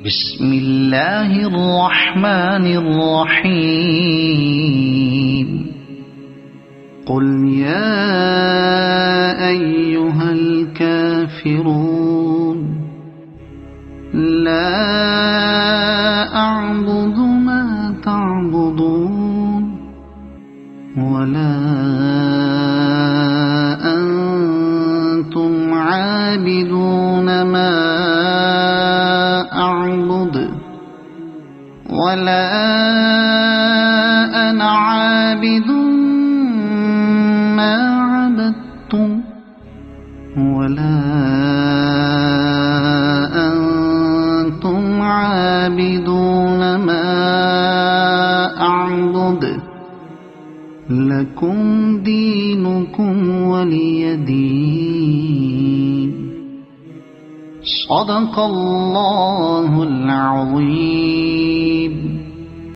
بسم الله الرحمن الرحيم قل يا أيها الكافرون لا أعبد ما تعبدون ولا أنتم عابدون ما أعبد ولا أنا عابد ما عبدتم ولا أنتم عابدون ما أعبد لكم دينكم ولي دين صدق الله العظيم.